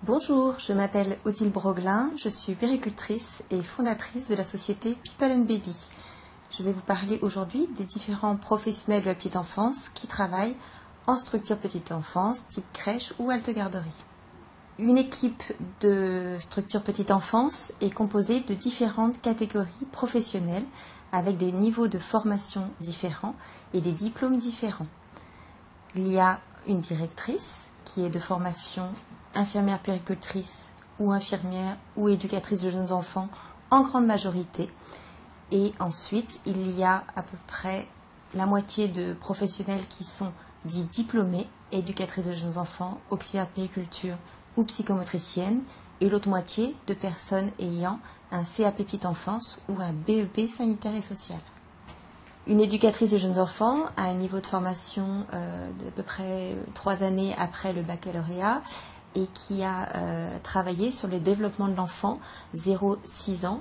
Bonjour, je m'appelle Odile Broglin, je suis puéricultrice et fondatrice de la société People & Baby. Je vais vous parler aujourd'hui des différents professionnels de la petite enfance qui travaillent en structure petite enfance, type crèche ou halte garderie. Une équipe de structure petite enfance est composée de différentes catégories professionnelles avec des niveaux de formation différents et des diplômes différents. Il y a une directrice qui est de formation infirmière puéricultrice ou infirmière ou éducatrice de jeunes enfants en grande majorité. Et ensuite, il y a à peu près la moitié de professionnels qui sont dits diplômés, éducatrices de jeunes enfants, auxiliaires de puériculture ou psychomotriciennes, et l'autre moitié de personnes ayant un CAP petite enfance ou un BEP sanitaire et social. Une éducatrice de jeunes enfants a un niveau de formation d'à peu près 3 années après le baccalauréat et qui a travaillé sur le développement de l'enfant 0-6 ans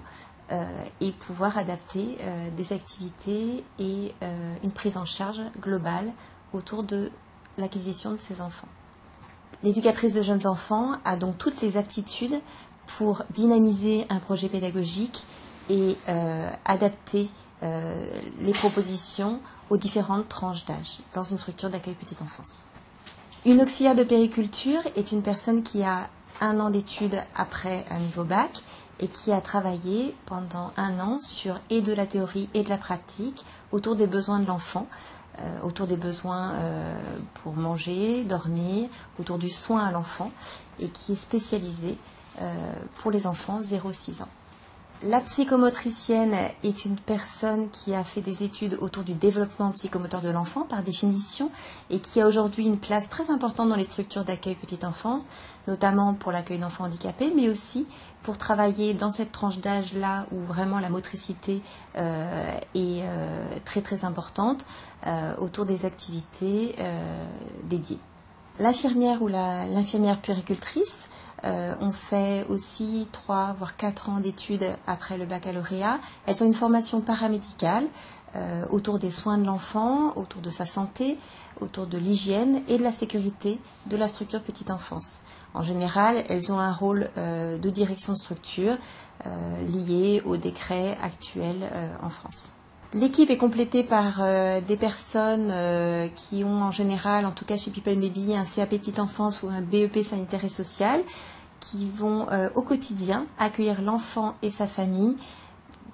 et pouvoir adapter des activités et une prise en charge globale autour de l'acquisition de ces enfants. L'éducatrice de jeunes enfants a donc toutes les aptitudes pour dynamiser un projet pédagogique et adapter les propositions aux différentes tranches d'âge dans une structure d'accueil petite enfance. Une auxiliaire de puériculture est une personne qui a 1 an d'études après un niveau bac et qui a travaillé pendant 1 an sur et de la théorie et de la pratique autour des besoins de l'enfant, autour des besoins pour manger, dormir, autour du soin à l'enfant et qui est spécialisée pour les enfants 0-6 ans. La psychomotricienne est une personne qui a fait des études autour du développement psychomoteur de l'enfant par définition et qui a aujourd'hui une place très importante dans les structures d'accueil petite enfance, notamment pour l'accueil d'enfants handicapés, mais aussi pour travailler dans cette tranche d'âge-là où vraiment la motricité est très très importante autour des activités dédiées. L'infirmière ou l'infirmière puéricultrice ont fait aussi 3 voire 4 ans d'études après le baccalauréat. Elles ont une formation paramédicale autour des soins de l'enfant, autour de sa santé, autour de l'hygiène et de la sécurité de la structure petite enfance. En général, elles ont un rôle de direction de structure lié au décret actuel en France. L'équipe est complétée par des personnes qui ont en général, en tout cas chez People & Baby, un CAP petite enfance ou un BEP sanitaire et social, qui vont au quotidien accueillir l'enfant et sa famille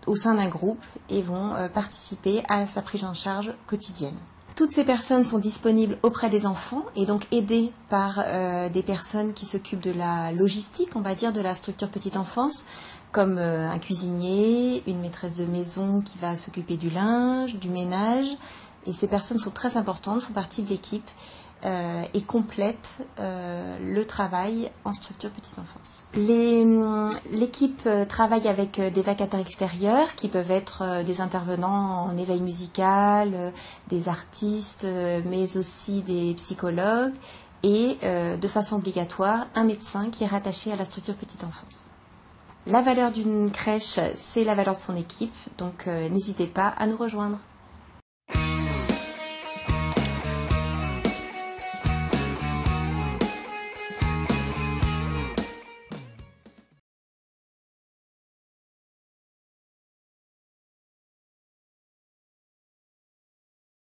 au sein d'un groupe et vont participer à sa prise en charge quotidienne. Toutes ces personnes sont disponibles auprès des enfants et donc aidées par des personnes qui s'occupent de la logistique, on va dire, de la structure petite enfance, comme un cuisinier, une maîtresse de maison qui va s'occuper du linge, du ménage. Et ces personnes sont très importantes, font partie de l'équipe et complètent le travail en structure petite enfance. L'équipe travaille avec des vacataires extérieurs qui peuvent être des intervenants en éveil musical, des artistes, mais aussi des psychologues et de façon obligatoire un médecin qui est rattaché à la structure petite enfance. La valeur d'une crèche, c'est la valeur de son équipe, donc n'hésitez pas à nous rejoindre.